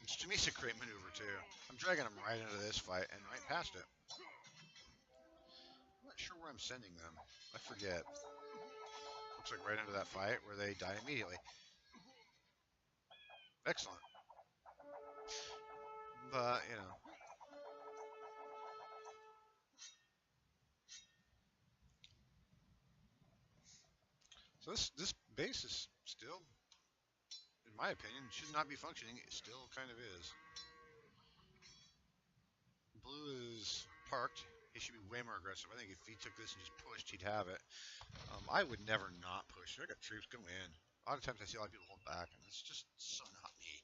Which to me is a great maneuver too. I'm dragging them right into this fight and right past it. I'm not sure where I'm sending them. I forget. Looks like right into that fight where they die immediately. Excellent. But, you know. So this base is still, in my opinion, should not be functioning. It still kind of is. Blue is parked. He should be way more aggressive. I think if he took this and just pushed, he'd have it. I would never not push. I got troops, go in. A lot of times I see a lot of people hold back, and it's just so not me.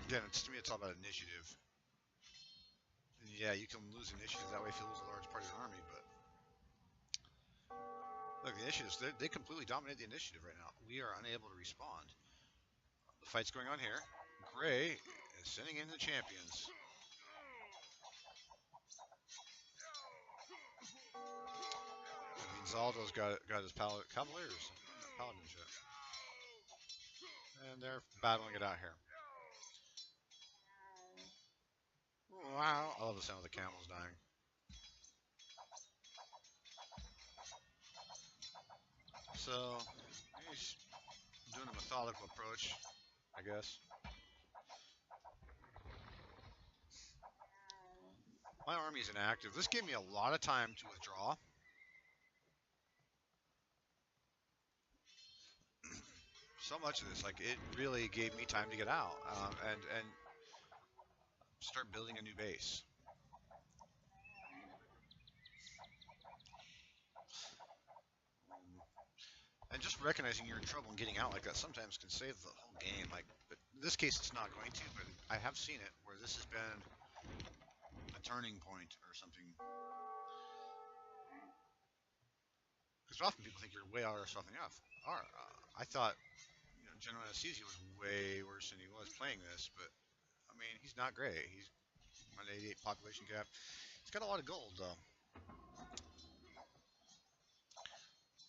Again, to me, it's all about initiative. And yeah, you can lose initiative that way if you lose a large part of your army, but look, the initiatives, they completely dominate the initiative right now. We are unable to respond. The fight's going on here. Gray is sending in the champions. Zaldo's got his Cavaliers, Paladin ship. And they're battling it out here. Wow. I love the sound of the camels dying. So, he's doing a methodical approach, I guess. My army's inactive. This gave me a lot of time to withdraw. So much of this, like, it really gave me time to get out and start building a new base. And just recognizing you're in trouble and getting out like that sometimes can save the whole game. Like, but in this case, it's not going to. But I have seen it where this has been a turning point or something. Because often people think you're way out or something else. I thought General Anesthesia was way worse than he was playing this, but I mean, he's not great. He's 188 population cap. He's got a lot of gold though.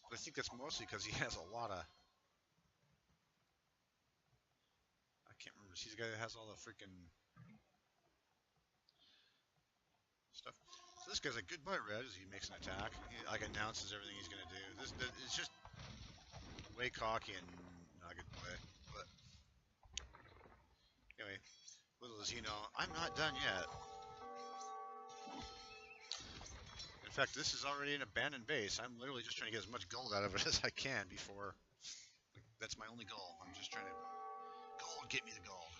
But I think that's mostly because he has a lot of. I can't remember. He's the guy that has all the freaking stuff. So this guy's like, goodbye, Red, as he makes an attack. He like announces everything he's gonna do. It's just way cocky and not a good play. But anyway, little does he know, I'm not done yet. In fact, this is already an abandoned base. I'm literally just trying to get as much gold out of it as I can before. Like, that's my only goal. I'm just trying to gold. Get me the gold.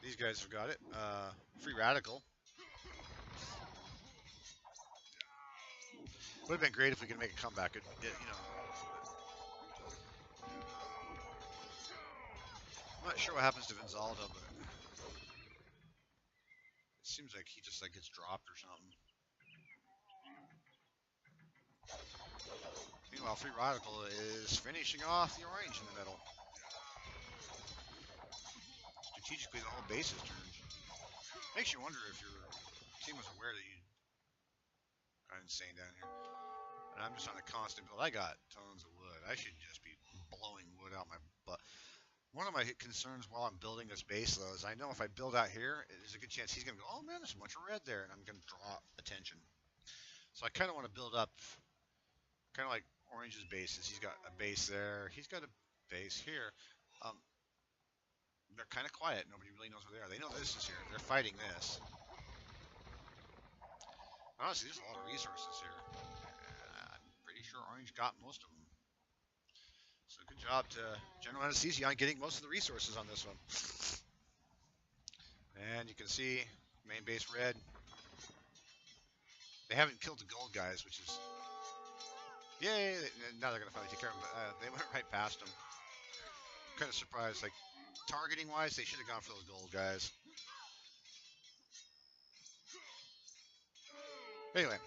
These guys have got it. Free Radical. Would have been great if we could make a comeback. I'm not sure what happens to Vinzaldo, but it seems like he just like gets dropped or something. Meanwhile, Free Radical is finishing off the orange in the middle. Strategically, the whole base is turned. Makes you wonder if your team was aware that you got insane down here. And I'm just on a constant build. I got tons of wood. I should just be blowing wood out my butt. One of my concerns while I'm building this base, though, is I know if I build out here, there's a good chance he's going to go, oh man, there's a bunch of red there, and I'm going to draw attention. So I kind of want to build up, kind of like Orange's bases. He's got a base there. He's got a base here. They're kind of quiet. Nobody really knows where they are. They know this is here. They're fighting this. Honestly, there's a lot of resources here. I'm pretty sure Orange got most of them. So good job to General Anesthesia on getting most of the resources on this one. And you can see main base red. They haven't killed the gold guys, which is... Yay! Now they're going to finally take care of them, but they went right past them. Kind of surprised. Like, targeting-wise, they should have gone for those gold guys. Anyway.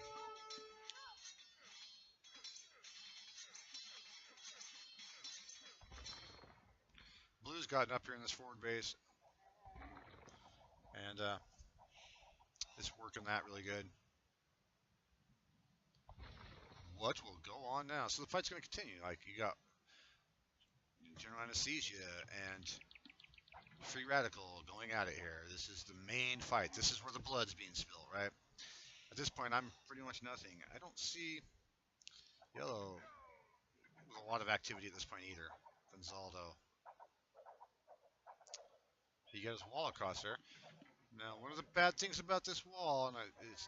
Blue's gotten up here in this forward base. And it's working that really good. What will go on now? So the fight's going to continue. Like, you got General Anesthesia and Free Radical going at it here. This is the main fight. This is where the blood's being spilled, right? At this point, I'm pretty much nothing. I don't see Yellow with a lot of activity at this point either. Gonzaldo. He got his wall across there. Now, one of the bad things about this wall, and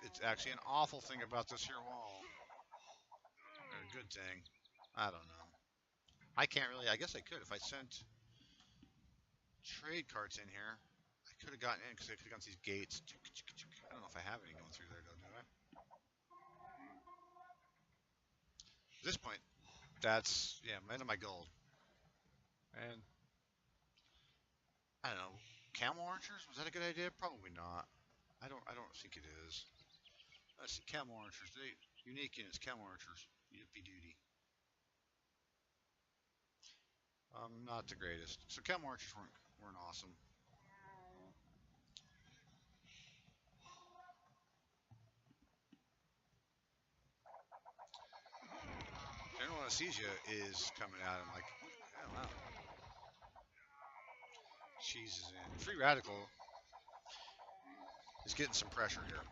it's actually an awful thing about this here wall, or a good thing, I don't know. I can't really, I guess I could if I sent trade carts in here. I could have gotten in because I could have gone to these gates. I don't know if I have any going through there though, do I? At this point, that's yeah, end of my gold. And I don't know, camel archers, was that a good idea? Probably not. I don't think it is. Let's see, camel archers. They unique units, camel archers. Yippee duty. Not the greatest. So camel archers weren't awesome. General anesthesia is coming out. I'm like, oh wow. Cheese is in. Free radical is getting some pressure here.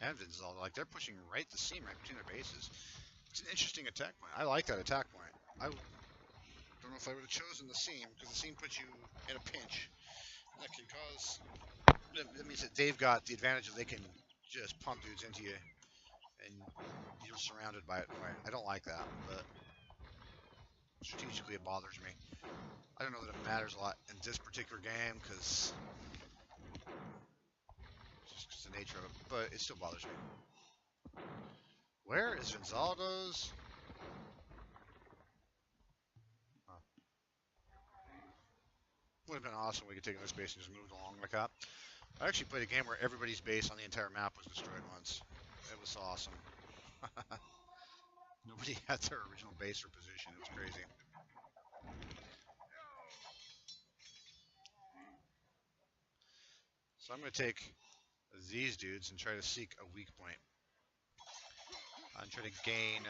And Vinzal, like they're pushing right the seam right between their bases. It's an interesting attack point. I like that attack point. I don't know if I would have chosen the seam because the seam puts you in a pinch. That can cause. That means that they've got the advantage of they can just pump dudes into you, and you're surrounded by it. I don't like that, but strategically it bothers me. I don't know that it matters a lot in this particular game because the nature of it, but it still bothers me. Where is Vinzaldo's? Huh. Would have been awesome if we could take this base and just move along like that. I actually played a game where everybody's base on the entire map was destroyed once. It was awesome. Nobody had their original base or position. It was crazy. So I'm going to take these dudes and try to seek a weak point. I'm trying to gain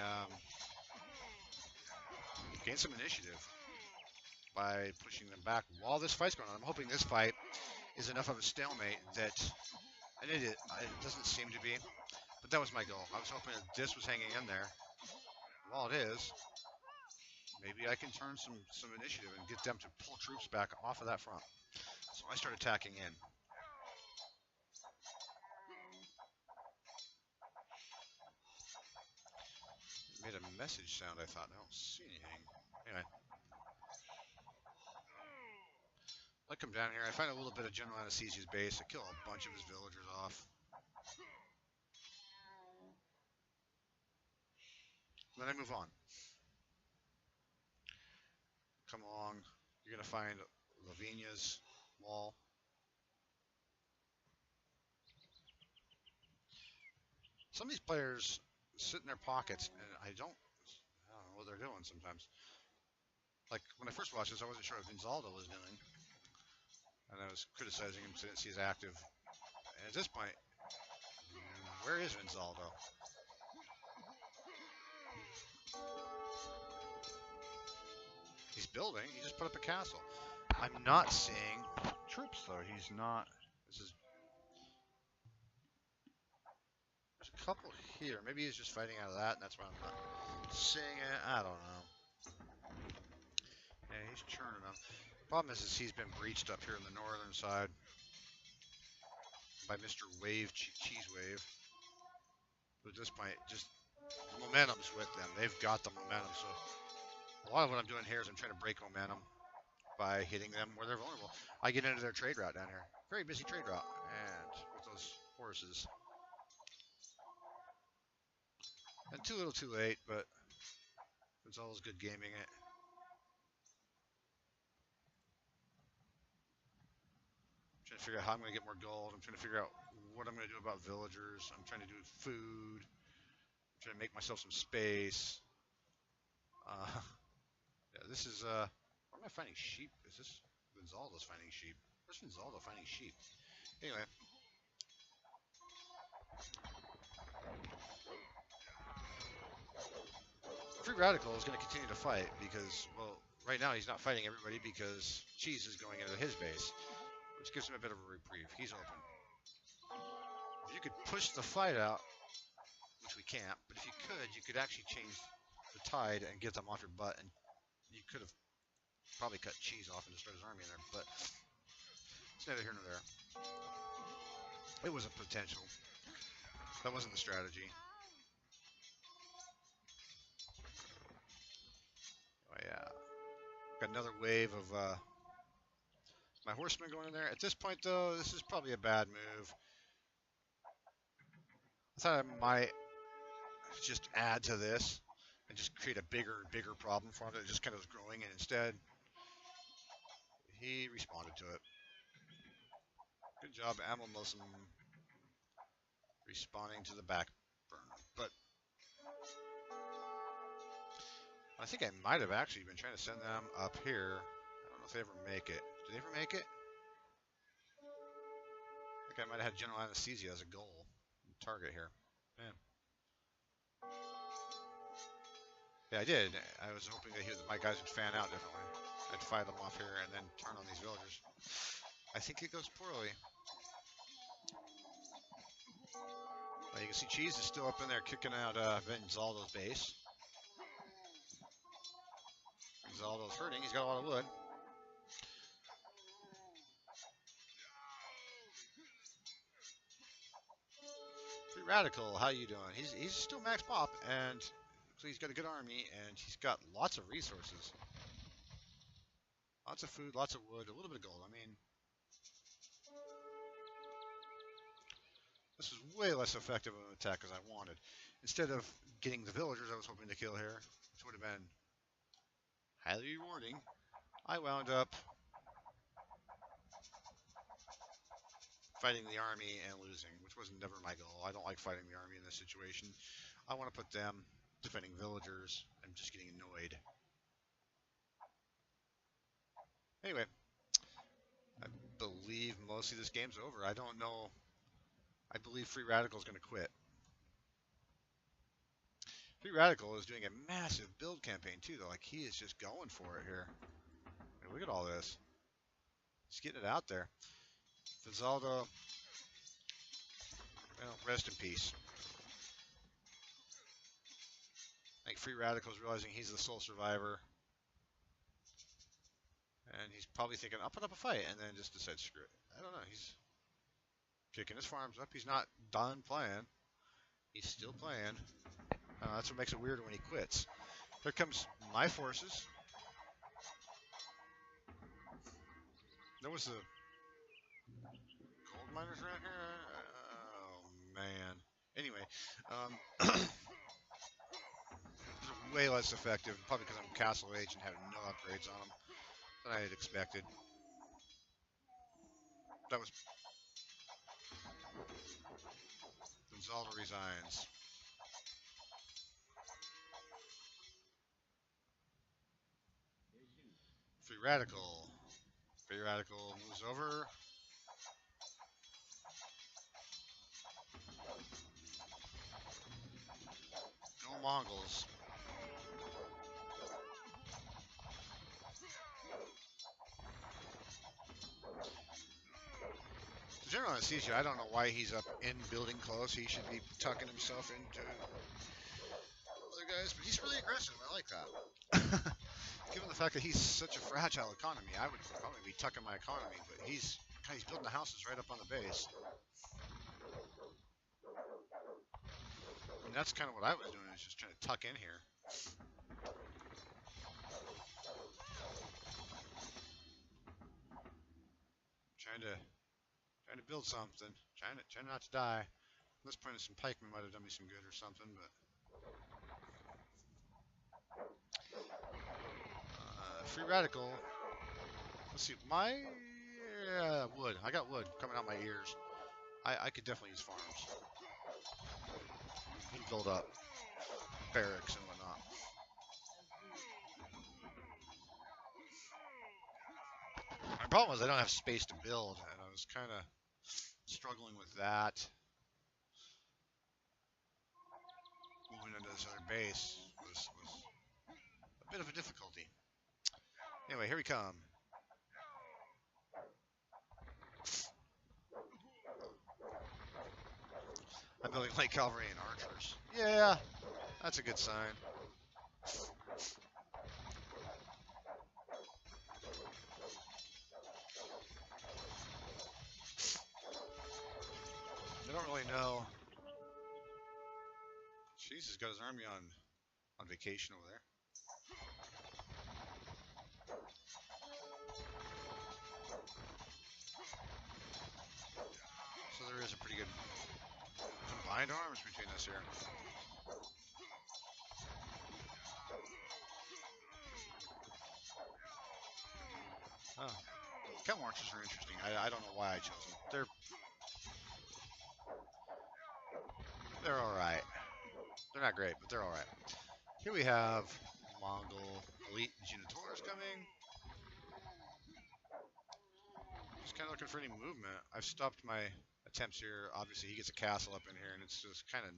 some initiative by pushing them back while this fight's going on. I'm hoping this fight is enough of a stalemate that, and it doesn't seem to be, but that was my goal. I was hoping that this was hanging in there. While it is, maybe I can turn some initiative and get them to pull troops back off of that front. So I start attacking in. It made a message sound, I thought. I don't see anything. Anyway. I come down here, I find a little bit of General Anesthesia's base, I kill a bunch of his villagers off. Then I move on. Come along, you're going to find Lavinia's wall. Some of these players sit in their pockets, and I don't know what they're doing sometimes. Like, when I first watched this, I wasn't sure what Vinzaldo was doing. And I was criticizing him since he's active. And at this point, where is Vinzaldo? He's building. He just put up a castle. I'm not seeing troops, though. He's not. There's a couple here. Maybe he's just fighting out of that, and that's why I'm not seeing it. I don't know. Yeah, he's churning them. Problem is he's been breached up here on the northern side by Mr. Wave, Cheese Wave. But at this point, just the momentum's with them. They've got the momentum. So a lot of what I'm doing here is I'm trying to break momentum by hitting them where they're vulnerable. I get into their trade route down here. Very busy trade route. And with those horses. And too little too late, but it's always good gaming it. I'm trying to figure out how I'm going to get more gold. I'm trying to figure out what I'm going to do about villagers. I'm trying to do food. I'm trying to make myself some space. Yeah, this is, where am I finding sheep? Is this Vinzaldo's finding sheep? Where's Vinzaldo finding sheep? Anyway. Free Radical is going to continue to fight because, well, right now he's not fighting everybody because Cheese is going into his base, which gives him a bit of a reprieve. He's open. If you could push the fight out, which we can't, but if you could actually change the tide and get them off your butt, and you could have probably cut Cheese off and destroyed his army in there, but it's neither here nor there. It was a potential. That wasn't the strategy. Oh yeah. Got another wave of My horsemen going in there. At this point, though, this is probably a bad move. I thought I might just add to this and just create a bigger and bigger problem for him that just kind of was growing, and instead he responded to it. Good job, Amalmosum, responding to the back burner. But I think I might have actually been trying to send them up here. I don't know if they ever make it. Do they ever make it? I think I might have had general anesthesia as a goal target here. Man. Yeah, I did. I was hoping that my guys would fan out differently. I'd fight them off here and then turn on these villagers. I think it goes poorly. You can see Cheese is still up in there kicking out Venzaldo's base. Venzaldo's hurting. He's got a lot of wood. Free Radical, how you doing? He's still max pop, and so he's got a good army, and he's got lots of resources. Lots of food, lots of wood, a little bit of gold. I mean, this was way less effective of an attack as I wanted. Instead of getting the villagers I was hoping to kill here, which would have been highly rewarding, I wound up fighting the army and losing, which was never my goal. I don't like fighting the army in this situation. I want to put them defending villagers. I'm just getting annoyed. Anyway, I believe mostly this game's over. I don't know. I believe Free Radical is going to quit. Free Radical is doing a massive build campaign too, though. Like, he is just going for it here. I mean, look at all this. He's getting it out there. Venzaldo, well, rest in peace. I think Free Radical's realizing he's the sole survivor. And he's probably thinking, I'll put up a fight, and then just decides, screw it. I don't know. He's kicking his farms up. He's not done playing. He's still playing. That's what makes it weirder when he quits. Here comes my forces. There was the gold miners around here. Oh, man. Anyway, way less effective, probably because I'm Castle Age and have no upgrades on them than I had expected. That was Venzaldo resigns. Free Radical. Free Radical moves over. Go Mongols. General Anesthesia, I don't know why he's up in building close. He should be tucking himself into other guys, but he's really aggressive. I like that. Given the fact that he's such a fragile economy, I would probably be tucking my economy, but he's building the houses right up on the base. And that's kind of what I was doing, is just trying to tuck in here. Trying to build something. Trying not to die. At this point, some pikemen might have done me some good or something, but Free Radical. Let's see, my wood. I got wood coming out my ears. I could definitely use farms. And build up barracks and whatnot. My problem is I don't have space to build, and I was kind of struggling with that. Moving into this other base was a bit of a difficulty. Anyway, here we come. I'm building light cavalry and archers. Yeah, that's a good sign. I don't really know. Jeez, he's got his army on vacation over there. is a pretty good combined arms between us here. Oh. Cat marches are interesting. I don't know why I chose them. They're all right. They're not great, but they're all right. Here we have Mongol Elite Genitours coming. Just kind of looking for any movement. I've stopped my attempts here. Obviously, he gets a castle up in here, and it's just kind of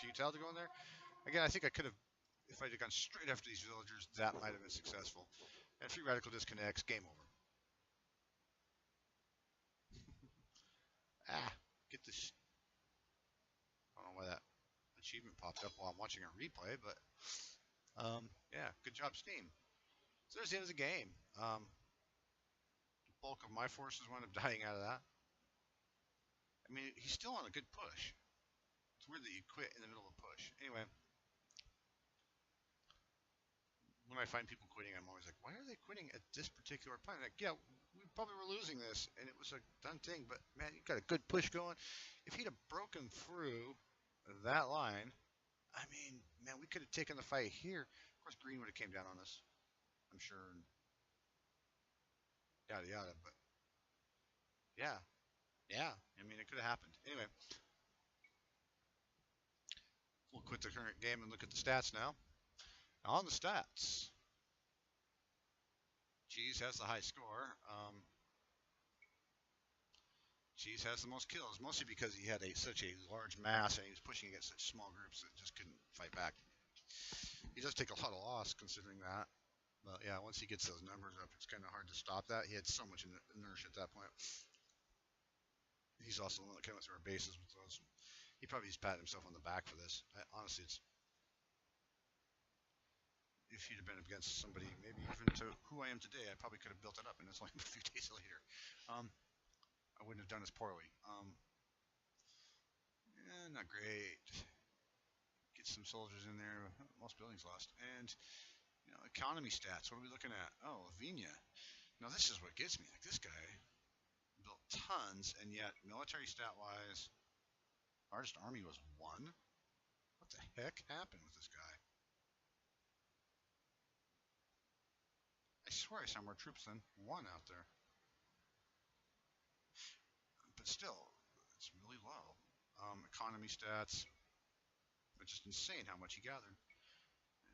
futile to go in there. Again, I think I could have, if I had gone straight after these villagers, that might have been successful. And Free Radical disconnects, game over. Get this. I don't know why that achievement popped up while I'm watching a replay, but yeah, good job, Steam. So there's the end of the game. The bulk of my forces wound up dying out of that. I mean, he's still on a good push. It's weird that you quit in the middle of a push. Anyway, when I find people quitting, I'm always like, why are they quitting at this particular point? Like, yeah, we probably were losing this, and it was a done thing, but man, you got a good push going. If he'd have broken through that line, I mean, man, we could have taken the fight here. Of course, Green would have came down on us, I'm sure. Yada yada, but yeah, I mean, it could have happened. Anyway, we'll quit the current game and look at the stats now. On the stats, Cheese has the high score. Cheese has the most kills, mostly because he had such a large mass and he was pushing against such small groups that just couldn't fight back. He does take a lot of loss considering that. But yeah, once he gets those numbers up, it's kind of hard to stop that. He had so much inertia at that point. He's also the one that came up through our bases with those. He probably just patted himself on the back for this. Honestly, it's if he'd have been against somebody, maybe even to who I am today, I probably could have built it up, and it's only a few days later. I wouldn't have done as poorly. Yeah, not great. Get some soldiers in there. Most buildings lost. And, you know, economy stats. What are we looking at? Oh, Lavinia. Now, this is what gets me. Like, this guy built tons, and yet, military stat-wise, largest army was 1. What the heck happened with this guy? I swear I saw more troops than 1 out there. But still, it's really low. Economy stats, it's just insane how much he gathered.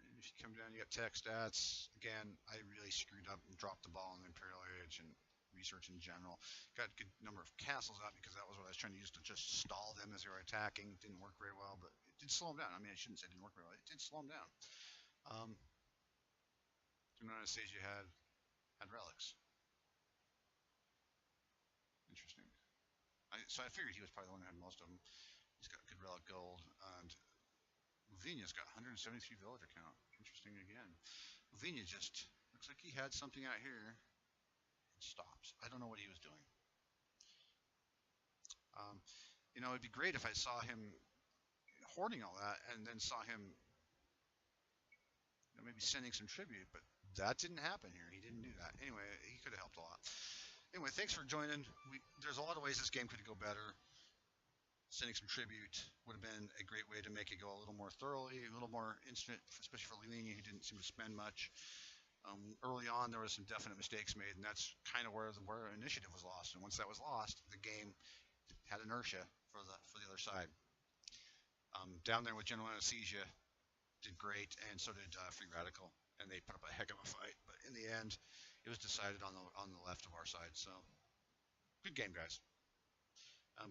And if you come down, you got tech stats. Again, I really screwed up and dropped the ball in the Imperial Age and research in general. Got a good number of castles out because that was what I was trying to use to just stall them as they were attacking. Didn't work very well, but it did slow them down. I mean, I shouldn't say it didn't work very well. It did slow them down. Anastasia had relics. Interesting. So I figured he was probably the one who had most of them. He's got good relic gold, and Lavinia's got 173 villager count. Interesting again. Lavinia just looks like he had something out here. It stops. I don't know what he was doing. You know, it'd be great if I saw him hoarding all that and then saw him, you know, maybe sending some tribute, but that didn't happen here. He didn't do that. Anyway, he could have helped a lot. Anyway, thanks for joining. There's a lot of ways this game could go better. Sending some tribute would have been a great way to make it go a little more thoroughly, a little more instant, especially for Lavinia, who didn't seem to spend much. Early on, there were some definite mistakes made, and that's kind of where initiative was lost. And once that was lost, the game had inertia for the other side. Down there with General Anesthesia, did great, and so did Free Radical, and they put up a heck of a fight. But in the end, it was decided on the left of our side. So, good game, guys.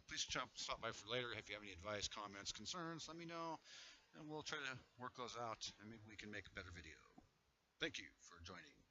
Please stop by for later if you have any advice, comments, concerns. Let me know, and we'll try to work those out, and maybe we can make a better video. Thank you for joining.